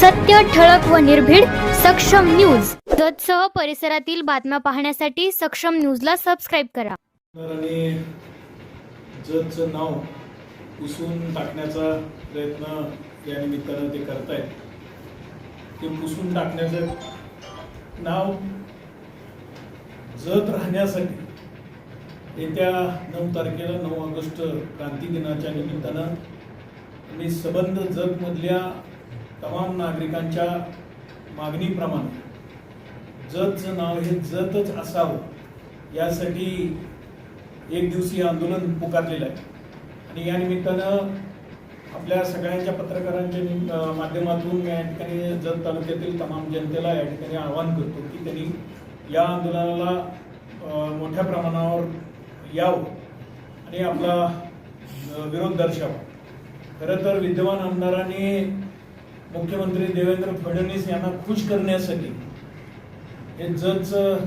सत्य, ठळक व निर्भीड सक्षम न्यूज. जतसह परिसरातील बातम्या पाहण्यासाठी सक्षम न्यूजला सबस्क्राईब करा. आणि जतचं नाव पुसून टाकण्याचा प्रयत्न या निमित्तानं ते करतायत. ते पुसून टाकण्याचं नाव जत राहण्यासाठी येत्या 9 तारखेला 9 ऑगस्ट क्रांती दिनाच्या निमित्तानं आणि संबंध जतमधल्या तमाम नागरिकांच्या मागणीप्रमाणे जतचं नाव हे जतच असावं यासाठी एक दिवसीय आंदोलन पुकारलेलं आहे. आणि या निमित्तानं आपल्या सगळ्यांच्या पत्रकारांच्या माध्यमातून मी या ठिकाणी जत तालुक्यातील तमाम जनतेला या ठिकाणी आवाहन करतो की त्यांनी या आंदोलनाला मोठ्या प्रमाणावर यावं आणि आपला विरोध दर्शवावा. खरं तर विद्यमान आमदारांनी मुख्यमंत्री देवेंद्र फडणवीस यांना खुश करण्यासाठी हे जतचं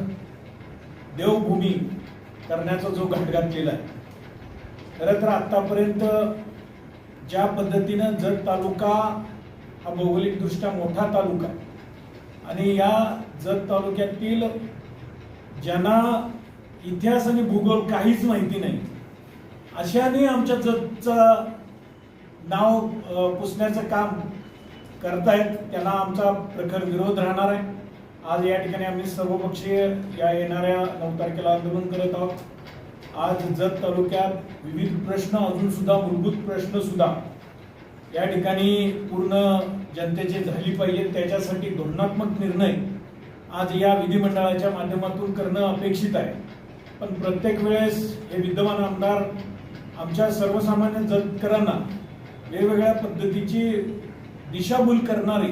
देवभूमी करण्याचा जो घाट घातलेला आहे. खरं तर आतापर्यंत ज्या पद्धतीनं जत तालुका हा भौगोलिकदृष्ट्या मोठा तालुका आणि या जत तालुक्यातील ज्यांना इतिहास आणि भूगोल काहीच माहिती नाही अशाने आमच्या जतचं नाव पुसण्याचं काम करतायत, त्यांना आमचा प्रखर विरोध राहणार आहे. आज या ठिकाणी आम्ही सर्वपक्षीय या येणाऱ्या 9 तारखेला आंदोलन करत आहोत. आज जत तालुक्यात विविध प्रश्न अजून सुद्धा मूलभूत प्रश्न सुद्धा या ठिकाणी पूर्ण जनतेची झाली पाहिजे. त्याच्यासाठी धोरणात्मक निर्णय आज या विधिमंडळाच्या माध्यमातून करणं अपेक्षित आहे. पण प्रत्येक वेळेस हे विद्यमान आमदार आमच्या सर्वसामान्य जतकरांना वेगवेगळ्या पद्धतीची दिशाभूल करणारी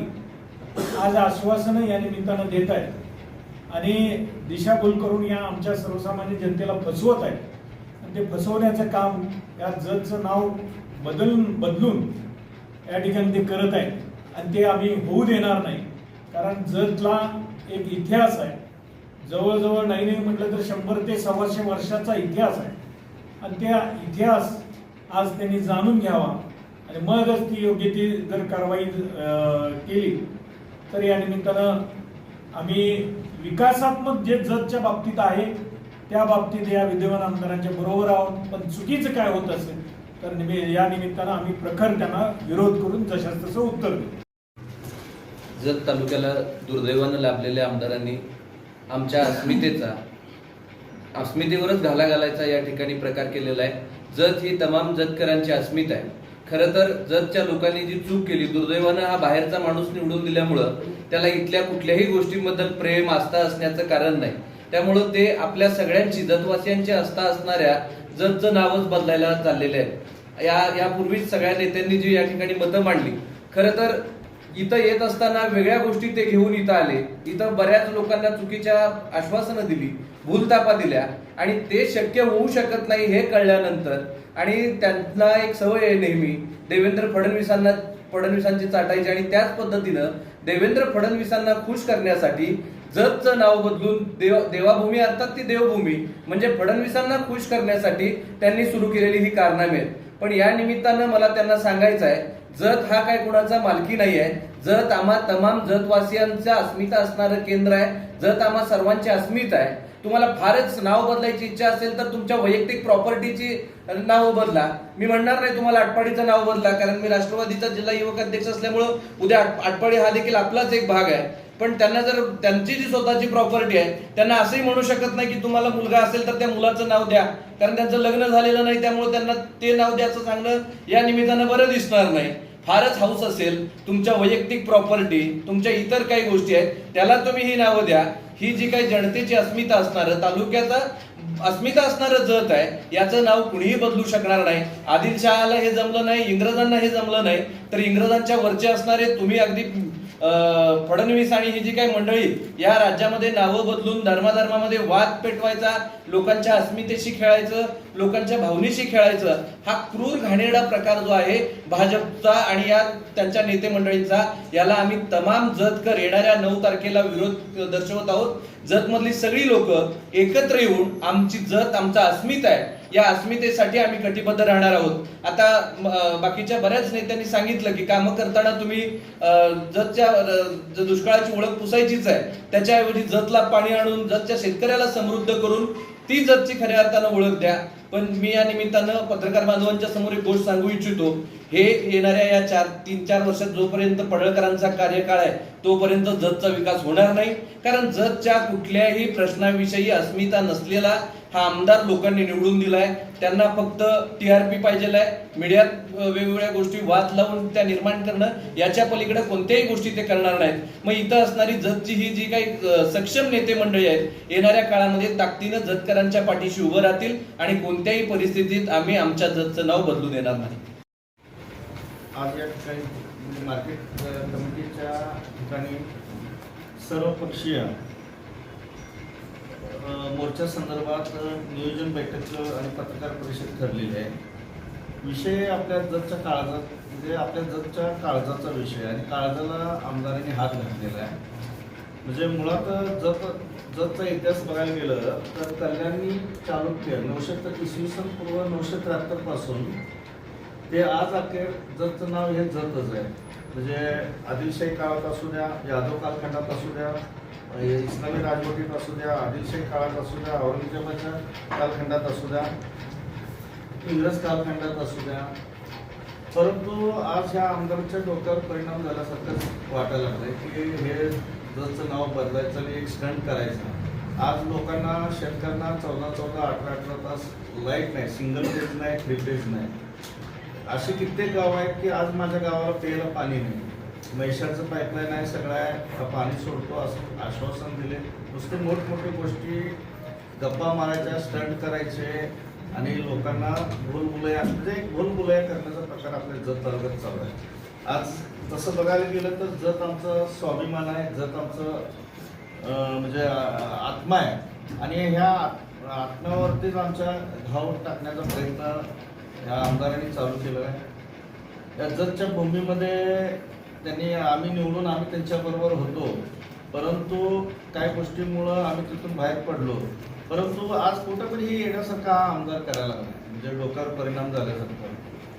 आज आश्वासनं या निमित्तानं देत आहेत आणि दिशाभूल करून या आमच्या सर्वसामान्य जनतेला फसवत आहेत. आणि ते फसवण्याचं काम या जतचं नाव बदलून या ठिकाणी ते करत आहेत आणि ते आम्ही होऊ देणार नाही. कारण जतला एक इतिहास आहे, जवळजवळ नाही म्हटलं तर 100 ते 125 वर्षाचा इतिहास आहे आणि त्या इतिहास आज त्यांनी जाणून घ्यावा आणि मगच ती योग्य ती जर कारवाई केली तर या निमित्तानं आम्ही विकासात्मक जे जतच्या बाबतीत आहे त्या बाबतीत या विद्यमान आमदारांच्या बरोबर आहोत. पण चुकीचं काय होत असेल तर या निमित्तानं आम्ही प्रखर त्यांना विरोध करून जशास तसं उत्तर देऊ. जत तालुक्याला दुर्दैवानं लाभलेल्या आमदारांनी आमच्या अस्मितेवरच घाला घालायचा या ठिकाणी प्रकार केलेला आहे. जत ही तमाम जतकरांची अस्मिता आहे. खरं तर जतच्या लोकांनी जी चूक केली, दुर्दैवानं हा बाहेरचा माणूस निवडून दिल्यामुळं त्याला इथल्या कुठल्याही गोष्टींबद्दल प्रेम आस्था असण्याचं कारण नाही. त्यामुळं ते आपल्या सगळ्यांची जतवासियांची आस्था असणाऱ्या जतचं नावच बदलायला चाललेले आहे. यापूर्वीच सगळ्या नेत्यांनी जी या ठिकाणी मतं मांडली, खरं तर इथं येत असताना वेगळ्या गोष्टी ते घेऊन इथं आले. इथं बऱ्याच लोकांना चुकीच्या आश्वासनं दिली, भूलतापा दिल्या आणि ते शक्य होऊ शकत नाही हे कळल्यानंतर आणि त्यांना एक सवय आहे नेहमी देवेंद्र फडणवीसांची चाटायची आणि त्याच पद्धतीनं देवेंद्र फडणवीसांना खुश करण्यासाठी जतचं नाव बदलून देवाभूमी अर्थात ती देवभूमी म्हणजे फडणवीसांना खुश करण्यासाठी त्यांनी सुरू केलेली ही कारनामे आहेत. पण या निमित्तानं मला त्यांना सांगायचं आहे, जत हा काय कुणाचा मालकी नाही आहे. जत आम्हा तमाम जतवासियांचा अस्मिता असणारं केंद्र आहे. जत आम्हा सर्वांची अस्मिता आहे. तुम्हाला फारच नाव बदलायची इच्छा असेल तर तुमच्या वैयक्तिक प्रॉपर्टीची नाव बदला. मी म्हणणार नाही तुम्हाला आटपाडीचं नाव बदला, कारण मी राष्ट्रवादीचा जिल्हा युवक अध्यक्ष असल्यामुळं उद्या आटपाडी हा देखील आपलाच एक भाग आहे. पण त्यांना जर त्यांची जी स्वतःची प्रॉपर्टी आहे त्यांना असंही म्हणू शकत नाही की तुम्हाला मुलगा असेल तर त्या मुलाचं नाव द्या, कारण त्यांचं लग्न झालेलं नाही. त्यामुळे त्यांना ते नाव द्यायचं सांगणं या निमित्तानं बरं दिसणार नाही. फारच हाऊस असेल तुमच्या वैयक्तिक प्रॉपर्टी, तुमच्या इतर काही गोष्टी आहेत त्याला तुम्ही ही नावं द्या. ही जी काही जनतेची अस्मिता असणारं, तालुक्याचा अस्मिता असणारं जत आहे याचं नाव कुणीही बदलू शकणार नाही. आदिलशहाला हे जमलं नाही, इंग्रजांना हे जमलं नाही, तर इंग्रजांच्या वरचे असणारे तुम्ही अगदी फडणवीस आणि ही जी काही मंडळी या राज्यामध्ये नावं बदलून धर्माधर्मामध्ये वाद पेटवायचा, लोकांच्या अस्मितेशी खेळायचं, लोकांच्या भावनेशी खेळायचं, हा क्रूर घाणेरडा प्रकार जो आहे भाजपचा आणि या त्यांच्या नेते मंडळींचा, याला आम्ही तमाम जतकर येणाऱ्या 9 तारखेला विरोध दर्शवत आहोत. जत मधली सगळी लोक एकत्र येऊन आमची जत आमचा अस्मिता आहे या अस्मितेसाठी आम्ही कटिबद्ध राहणार आहोत. आता बाकीच्या बऱ्याच नेत्यांनी सांगितलं की कामं करताना तुम्ही जतच्या दुष्काळाची ओळख पुसायचीच आहे, त्याच्याऐवजी जतला पाणी आणून जतच्या शेतकऱ्याला समृद्ध करून ती जतची खऱ्या अर्थानं ओळख द्या. पण मी या निमित्तानं पत्रकार बांधवांच्या समोर एक गोष्ट सांगू इच्छितो. हे येणाऱ्या या 3-4 वर्षात जोपर्यंत पडळकरांचा कार्यकाळ आहे तोपर्यंत जतचा विकास होणार नाही. कारण जतच्या कुठल्याही प्रश्नाविषयी अस्मिता नसलेला हा आमदार लोकांनी निवडून दिलाय. त्यांना फक्त TRP पाहिजे आहे, मीडियात वेगवेगळ्या गोष्टी वाद लावून त्या निर्माण करणं, याच्या पलीकडे कोणत्याही गोष्टी ते करणार नाहीत. मग इथं असणारी जतची ही जी काही सक्षम नेते मंडळी आहेत येणाऱ्या काळामध्ये ताकदीनं जतकरांच्या पाठीशी उभं राहतील आणि कोणत्याही परिस्थितीत आम्ही आमच्या जतचं नाव बदलू देणार नाही. आज या ठिकाणी मार्केट कमिटीच्या ठिकाणी सर्वपक्षीय मोर्चा संदर्भात नियोजन बैठक आणि पत्रकार परिषद ठरलेली आहे. विषय आपल्या जतच्या काळजात म्हणजे आपल्या जतच्या काळजाचा विषय आणि काळजाला आमदारांनी हात घातलेला आहे. म्हणजे मुळात जतचा इतिहास बघायला गेलं तर कल्याणी चालुक्य 923 973 पासून ते आज अखेर जतचं नाव हे जतच आहे. म्हणजे आदिलशाही काळात असू द्या, यादव कालखंडात असू द्या, इस्लामी राजवटीत असू द्या, आदिलशाही काळात असू द्या, औरंगजेबाच्या कालखंडात असू द्या, इंग्रज कालखंडात असू द्या, परंतु आज ह्या आमदारांच्या डोक्यावर परिणाम झाल्यासारखंच वाटायला लागलंय की हे जतचं नाव बदलायचं आणि एक स्टंट करायचं. आज लोकांना शेतकऱ्यांना 14-14, 18-18 तास लाईट नाही, सिंगल फेज नाही, 3 फेज नाही. असे कित्येक गाव आहेत की आज माझ्या गावाला प्यायला पाणी नाही, म्हैशाचं पाईपलाईन आहे, सगळं आहे, पाणी सोडतो असं आश्वासन दिले. नुसते मोठमोठे गोष्टी गप्पा मारायच्या, स्टंट करायचे आणि लोकांना भूलभुलैया म्हणजे भूलभुलैया करण्याचा प्रकार आपल्या जत तालुक्यात चालू आहे. आज तसं बघायला गेलं तर जत आमचं स्वाभिमान आहे, जत आमचं म्हणजे आत्मा आहे आणि ह्या आत्म्यावरतीच आमच्या घाव टाकण्याचा प्रयत्न ह्या आमदारांनी चालू केला आहे. या जतच्या भूमीमध्ये आम्ही निवडून आम्ही त्यांच्याबरोबर होतो, परंतु काही गोष्टींमुळं आम्ही तिथून बाहेर पडलो. परंतु आज कुठंतरी ही येण्यासारखा आमदार करायला लागला, म्हणजे डोक्यावर परिणाम झाल्यासारखं.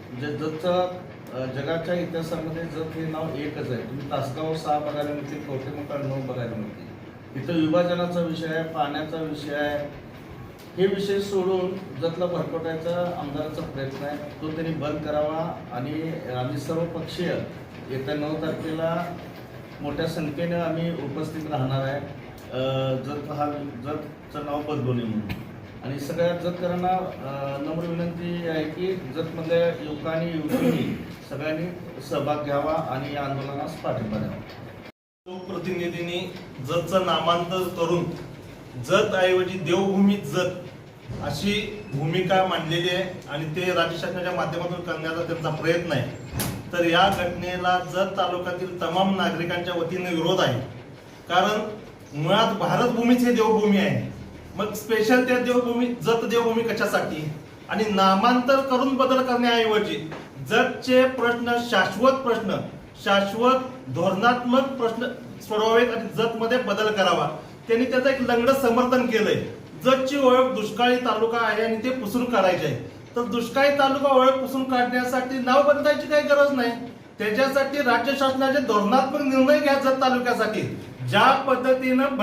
म्हणजे जतचं जगाच्या इतिहासामध्ये जत हे नाव एकच आहे. तुम्ही तासगाव 6 बघायला मिळतील, कवठेमंकाळ 9 बघायला मिळतील. इथं विभाजनाचा विषय आहे, पाण्याचा विषय आहे. हे विषय सोडून जतला भरकटायचा आमदाराचा प्रयत्न आहे, तो त्यांनी बंद करावा. आणि आम्ही सर्व पक्षीय येत्या 9 तारखेला मोठ्या संख्येने आम्ही उपस्थित राहणार आहे. जतचं नाव बदलू नये म्हणून. आणि सगळ्या जतकरांना नम्र विनंती आहे की जतमधल्या युवकांनी युवतींनी सगळ्यांनी सहभाग घ्यावा आणि या आंदोलनास पाठिंबा द्यावा. लोकप्रतिनिधींनी जतचं नामांतर करून जत ऐवजी देवभूमी जत अशी भूमिका मांडलेली आहे आणि ते राज्य शासनाच्या माध्यमातून करण्याचा त्यांचा प्रयत्न आहे. तर या घटनेला जत तालुक्यातील तमाम नागरिकांच्या वतीने विरोध आहे. कारण मुळात भारतभूमीच हे देवभूमी आहे, मग स्पेशल त्या जत देवभूमी कशासाठी? आणि नामांतर करून बदल करण्याऐवजी जतचे प्रश्न शाश्वत धोरणात्मक प्रश्न सोडवावेत आणि जतमध्ये बदल करावा. त्यांनी त्याचं एक लंगड समर्थन केलंय. जतची ओळख दुष्काळी तालुका आहे आणि ते पुसून काढायचे आहे. तर दुष्काळी तालुका ओळख पुसून काढण्यासाठी नाव बदलायची काही गरज नाही. त्याच्यासाठी राज्य शासनाचे धोरणात्मक निर्णय घ्या जत तालुक्यासाठी. ज्या पद्धतीनं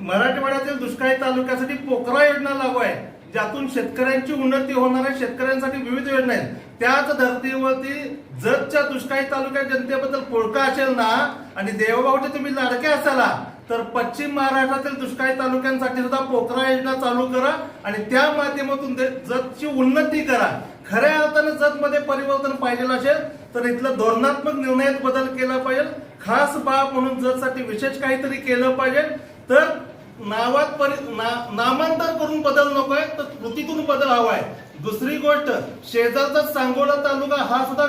मराठवाड्यातील दुष्काळी तालुक्यासाठी पोकरा योजना लागू आहे, ज्यातून शेतकऱ्यांची उन्नती होणार आहे, शेतकऱ्यांसाठी विविध योजना आहेत, त्याच धर्तीवरती जतच्या दुष्काळी तालुक्या जनतेबद्दल पोळका असेल ना आणि देवभाऊचे तुम्ही लाडके असाला तर पश्चिम महाराष्ट्रातील दुष्काळी तालुक्यांसाठी सुद्धा पोकरा योजना चालू करा आणि त्या माध्यमातून जतची उन्नती करा. खऱ्या अर्थानं जतमध्ये परिवर्तन पाहिजे असेल तर इथलं धोरणात्मक निर्णयात बदल केला पाहिजे. खास बाब म्हणून जतसाठी विशेष काहीतरी केलं पाहिजे. तर नामांतर करून बदल नकोय, तर कृतीतून बदल हवाय. दुसरी गोष्ट, शेजारचा सांगोला तालुका हा सुद्धा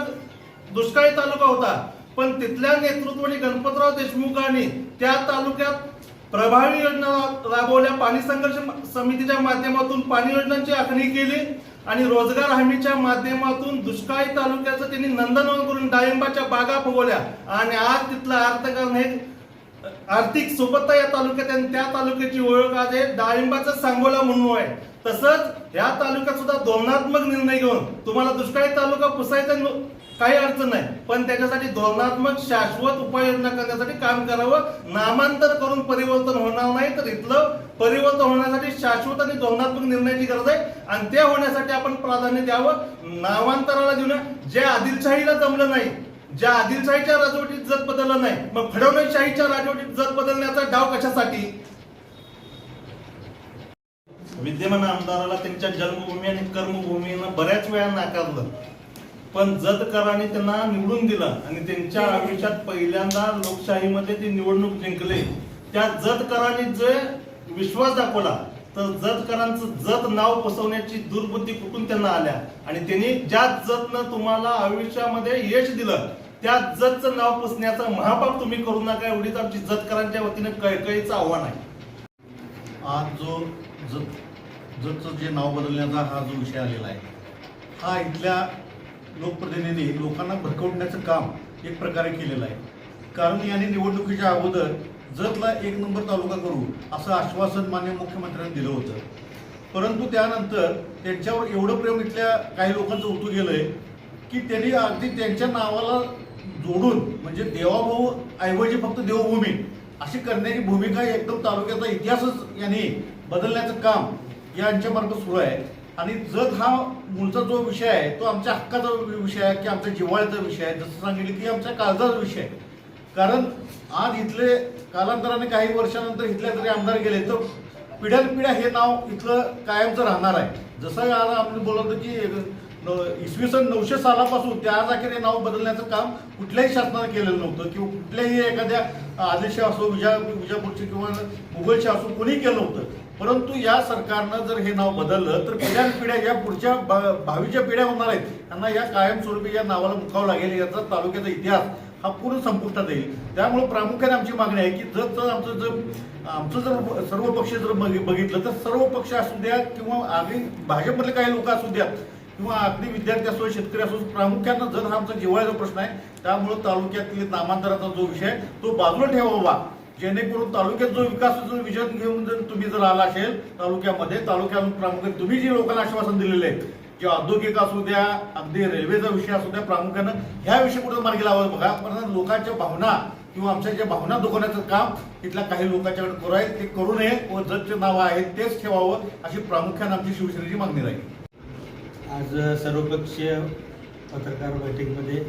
दुष्काळी तालुका होता, पण तिथल्या नेतृत्वाने गणपतराव देशमुखांनी त्या तालुक्यात प्रभावी योजना राबवल्या. पाणी संघर्ष समितीच्या माध्यमातून पाणी योजनांची आखणी केली आणि रोजगार हमीच्या माध्यमातून दुष्काळी तालुक्याचं त्यांनी नंदनवन करून डाळिंबाच्या बागा फुगवल्या आणि आज तिथलं अर्थकारण हे आर्थिक सोबतता या तालुक्यात आणि त्या तालुक्याची ओळख आज आहे डाळिंबाचा सांगोला म्हणून आहे. तसंच या तालुक्यात सुद्धा धोरणात्मक निर्णय घेऊन तुम्हाला दुष्काळी तालुका पुसायचा काही अडचण नाही, पण त्याच्यासाठी धोरणात्मक शाश्वत उपाययोजना करण्यासाठी काम करावं. नामांतर करून परिवर्तन होणार नाही, तर इथलं परिवर्तन होण्यासाठी शाश्वत आणि धोरणात्मक निर्णयाची गरज आहे आणि ते होण्यासाठी आपण प्राधान्य द्यावं. नामांतराला देऊ नये. जे आदिलशाहीला जमलं नाही, ज्या आदिलशाहीच्या राजवटीत जग बदललं नाही, मग फडणवीसशाहीच्या राजवटीत जग बदलण्याचा डाव कशासाठी? विद्यमान आमदाराला त्यांच्या जन्मभूमी आणि कर्मभूमीनं बऱ्याच वेळा नाकारलं, पण जतकरांनी त्यांना निवडून दिलं आणि त्यांच्या आयुष्यात पहिल्यांदा लोकशाहीमध्ये ती निवडणूक जिंकले. त्या जतकरांनी जे विश्वास दाखवला, तर जतकरांचं जत नाव पसरवण्याची दुर्बुद्धी कुठून त्यांना आल्या आणि त्यांनी ज्या जतनं तुम्हाला आयुष्यामध्ये यश दिलं, त्या जतचं नाव पुसण्याचा महापाप तुम्ही करू नका, एवढीच आमची जतकरांच्या वतीने कळकळीचं आव्हान आहे. आज जो जतचं जे नाव बदलण्याचा हा जो विषय आलेला आहे, हा इथल्या लोकप्रतिनिधी लोकांना भडकवण्याचं काम एक प्रकारे केलेलं आहे. कारण यांनी निवडणुकीच्या अगोदर जतला 1 नंबर तालुका करू असं आश्वासन माननीय मुख्यमंत्र्यांनी दिलं होतं. परंतु त्यानंतर त्यांच्यावर एवढं प्रेम इथल्या काही लोकांचं उतू गेलंय की त्यांनी अगदी त्यांच्या नावाला जोडून म्हणजे देवाभाऊ ऐवजी फक्त देवभूमी अशी करण्याची भूमिका एकदम तालुक्याचा इतिहासच यांनी बदलण्याचं काम यांच्यामार्फत सुरू आहे. आणि जत हा मूळचा जो विषय आहे तो आमच्या हक्काचा विषय आहे की आमच्या जिव्हाळ्याचा विषय आहे, जसं सांगितलं की आमच्या काळजाचा विषय आहे. कारण आज इथले कालांतराने काही वर्षानंतर इथल्या जरी आमदार गेले तर पिढ्यानपिढ्या हे नाव इथलं कायमचं राहणार आहे. जसं आज आपण बोलत होतो की इसवी सन 900 सालापासून त्या आज अखेर हे नाव बदलण्याचं काम कुठल्याही शासनाने केलेलं नव्हतं किंवा कुठल्याही एखाद्या आदिलशाह असो, विजापूरचे किंवा मुघलशाह असो, कोणी केलं नव्हतं. परंतु या सरकारनं जर हे नाव बदललं तर पिढ्यानपिढ्या या पुढच्या भावीच्या पिढ्या होणार आहेत, त्यांना या कायमस्वरूपी या नावाला मुकावं लागेल. याचा तालुक्याचा इतिहास हा पूर्ण संपुष्टात येईल. त्यामुळे प्रामुख्याने आमची मागणी आहे की आमचं जर सर्व पक्ष जर बघितलं तर सर्व पक्ष असू द्या किंवा आम्ही भाजपमधले काही लोक असू द्या किंवा अगदी विद्यार्थी असो, शेतकरी असो, प्रामुख्यानं जर हा आमचा जिव्हाळ्याचा प्रश्न आहे. त्यामुळे तालुक्यातील नामांतराचा जो विषय आहे तो बाजूला ठेवावा, जेणेकरून तालुक्यात जो विकासाचा विजन घेऊन जर तुम्ही जर आला असेल तालुक्यात प्रामुख्याने तुम्ही जी लोकांना आश्वासन दिलेले आहे, जे औद्योगिक असू द्या, अगदी रेल्वेचा विषय असू द्या, प्रामुख्यानं ह्या विषय कुठे मार्गी लावायला बघा. पण लोकांच्या भावना किंवा आमच्या ज्या भावना दुखवण्याचं काम इथल्या काही लोकांच्याकडे करू आहे, ते करू नये व जतचे नाव आहे तेच ठेवावं अशी प्रामुख्याने आमची शिवसेनेची मागणी राहील. आज सर्वपक्षीय पत्रकार बैठकीमध्ये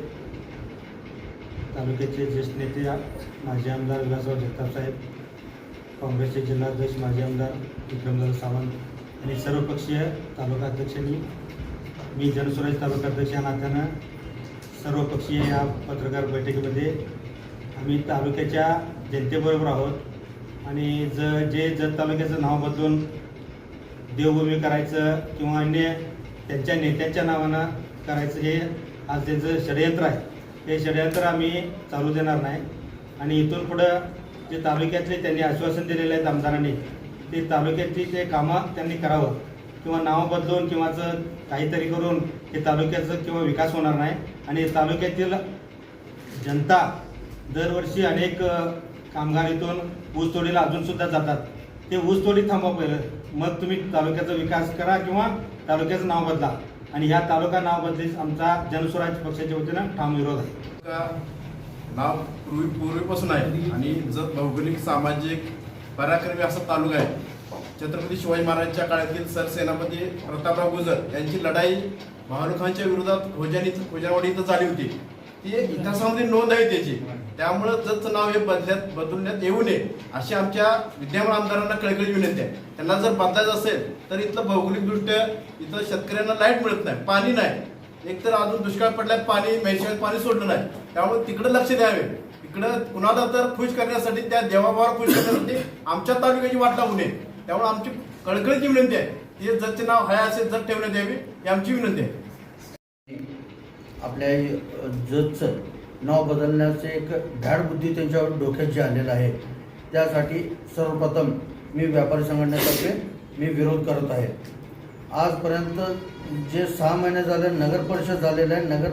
तालुक्याचे ज्येष्ठ नेते माजी आमदार विलासराव जगताप साहेब, काँग्रेसचे जिल्हाध्यक्ष माजी आमदार विक्रमदादा सावंत आणि सर्वपक्षीय तालुका अध्यक्षांनी, मी जनस्वराज तालुका अध्यक्ष या नात्यानं सर्वपक्षीय या पत्रकार बैठकीमध्ये आम्ही तालुक्याच्या जनतेबरोबर आहोत आणि जे जत तालुक्याचं नाव बदलून देवभूमी करायचं किंवा अन्य त्यांच्या नेत्यांच्या नावानं करायचं हे आज त्यांचं षडयंत्र आहे. हे षडयंत्र आम्ही चालू देणार नाही आणि इथून पुढं जे तालुक्यातले त्यांनी आश्वासन दिलेले आहेत आमदारांनी, ते तालुक्यातली ते कामं त्यांनी करावं किंवा नावं बदलून किंवा काहीतरी करून हे तालुक्याचं किंवा विकास होणार नाही. आणि तालुक्यातील जनता दरवर्षी अनेक कामगार इथून ऊसतोडीला अजूनसुद्धा जातात. ते ऊसतोडी थांबवा पहिलं, मग तुम्ही तालुक्याचा विकास करा किंवा तालुक्याचं नाव बदला. आणि ह्या तालुका नाव बदलीस आमचा जनस्वराज पक्षाच्या वतीनं ठाम विरोध आहे. नाव पूर्वीपासून आहे आणि जत भौगोलिक सामाजिक पराक्रमी असा तालुका आहे. छत्रपती शिवाजी महाराजांच्या काळातील सरसेनापती प्रतापराव गुजर यांची लढाई महानुखांच्या विरोधात खोजावाडी इथं झाली होती. ती इतिहासामध्ये नोंद आहे त्याची. त्यामुळं जतचं नाव हे बदलण्यात येऊ नये अशी आमच्या विद्यमान आमदारांना कळकळी विनंती आहे. त्यांना जर बदलायचं असेल तर इथलं भौगोलिकदृष्ट्या इथं शेतकऱ्यांना लाईट मिळत नाही, पाणी नाही. एकतर अजून दुष्काळ पडल्यात, पाणी सोडलं नाही. त्यामुळे तिकडे लक्ष द्यावे. इकडं कुणाला तर खुश करण्यासाठी, त्या देवाभावावर खुश करण्यासाठी आमच्या तालुक्याची वाट लागू नये. त्यामुळे आमची कळकळीची विनंती आहे की जतचे नाव हाय असे जत ठेवण्यात यावी ही आमची विनंती आहे. आपल्या जतचं नाव बदलण्याचे एक धाडबुद्धी त्यांच्या डोक्यात आलेलं आहे. त्यासाठी सर्वप्रथम मी व्यापारी संघटनेतर्फे मी विरोध करत आहे. आजपर्यंत जे 6 महिने झाले नगर परिषद झालेलं आहे,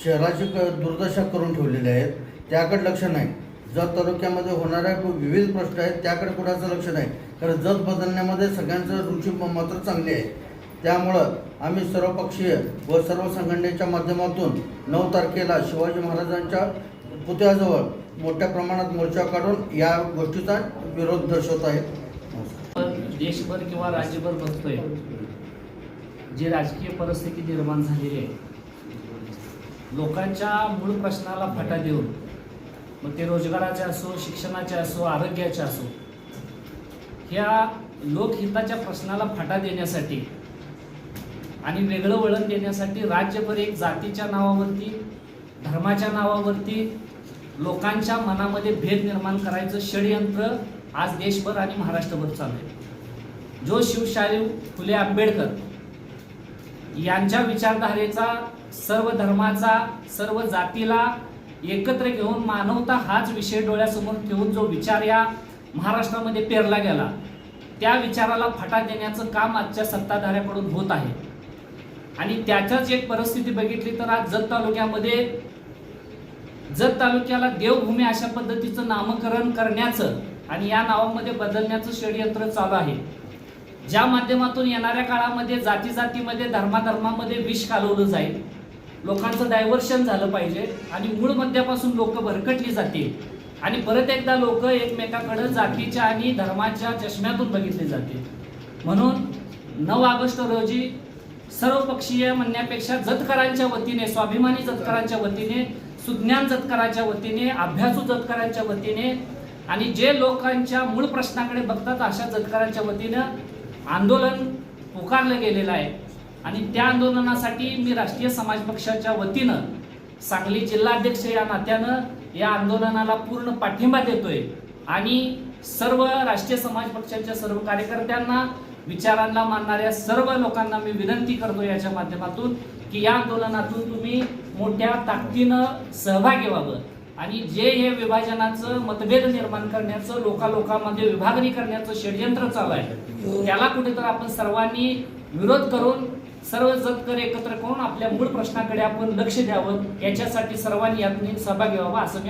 शहराची दुर्दशा करून ठेवलेली आहेत, त्याकडे लक्ष नाही. जत तालुक्यामध्ये होणाऱ्या विविध प्रश्न आहेत त्याकडे कुणाचं लक्ष नाही. कारण जत बदलण्यामध्ये सगळ्यांचं रुची मात्र चांगली आहे. त्यामुळं आम्ही सर्वपक्षीय व सर्व संघटनेच्या माध्यमातून 9 तारखेला शिवाजी महाराजांच्या पुतळ्याजवळ मोठ्या प्रमाणात मोर्चा काढून या गोष्टीचा विरोध दर्शवत आहे. देशभर किंवा राज्यभर बघतोय जी राजकीय परिस्थिती निर्माण झालेली आहे, लोकांच्या मूळ प्रश्नाला फाटा देऊन, मग ते रोजगाराचे असो, शिक्षणाचे असो, आरोग्याचे असो, ह्या लोकहिताच्या प्रश्नाला फाटा देण्यासाठी आणि वेगळं वळण देण्यासाठी राज्यभर एक जातीच्या नावावरती, धर्माच्या नावावरती लोकांच्या मनामध्ये भेद निर्माण करायचं षडयंत्र आज देशभर आणि महाराष्ट्रभर चालू आहे. जो शिवशाहू फुले आंबेडकर यांच्या विचारधारेचा, सर्व धर्माचा, सर्व जातीला एकत्र घेऊन मानवता हाच विषय डोळ्यासमोर ठेवून जो विचार या महाराष्ट्रामध्ये पेरला गेला, त्या विचाराला फाटा देण्याचं काम आजच्या सत्ताधाऱ्याकडून होत आहे. आणि त्याच्याच एक परिस्थिती बघितली तर आज जत तालुक्याला देवभूमी अशा पद्धतीचं नामकरण करण्याचं आणि या नावामध्ये बदलण्याचं षडयंत्र चालू आहे. ज्या माध्यमातून येणाऱ्या काळामध्ये जातीमध्ये, धर्मामध्ये विष कालवलं जाईल, लोकांचं डायव्हर्शन झालं पाहिजे आणि मूळ मध्यापासून लोक भरकटली जातील आणि परत एकदा लोक एकमेकाकडे जातीच्या आणि धर्माच्या चष्म्यातून बघितले जातील. म्हणून 9 ऑगस्ट रोजी सर्वपक्षीय म्हणण्यापेक्षा जतकरांच्या वतीने, स्वाभिमानी जतकरांच्या वतीने, सुज्ञान जतकरांच्या वतीने, अभ्यासू जतकरांच्या वतीने आणि जे लोकांच्या मूळ प्रश्नाकडे बघतात अशा जतकरांच्या वतीनं आंदोलन पुकारलं गेलेलं आहे. आणि त्या आंदोलनासाठी मी राष्ट्रीय समाज पक्षाच्या वतीनं सांगली जिल्हाध्यक्ष या नात्यानं या आंदोलनाला पूर्ण पाठिंबा देतोय आणि सर्व राष्ट्रीय समाज पक्षाच्या सर्व कार्यकर्त्यांना, विचारांना मानणाऱ्या सर्व लोकांना मी विनंती करतो याच्या माध्यमातून की या आंदोलनातून तुम्ही मोठ्या ताकदीनं सहभागी व्हावं आणि जे हे विभाजनाचं, मतभेद निर्माण करण्याचं, लोकांमध्ये विभागणी करण्याचं षडयंत्र चालू आहे, त्याला कुठेतरी आपण सर्वांनी विरोध करून सर्व जतकर एकत्र करून आपल्या मूळ प्रश्नाकडे आपण लक्ष द्यावं, याच्यासाठी सर्वांनी यात सहभागी व्हावं असं मी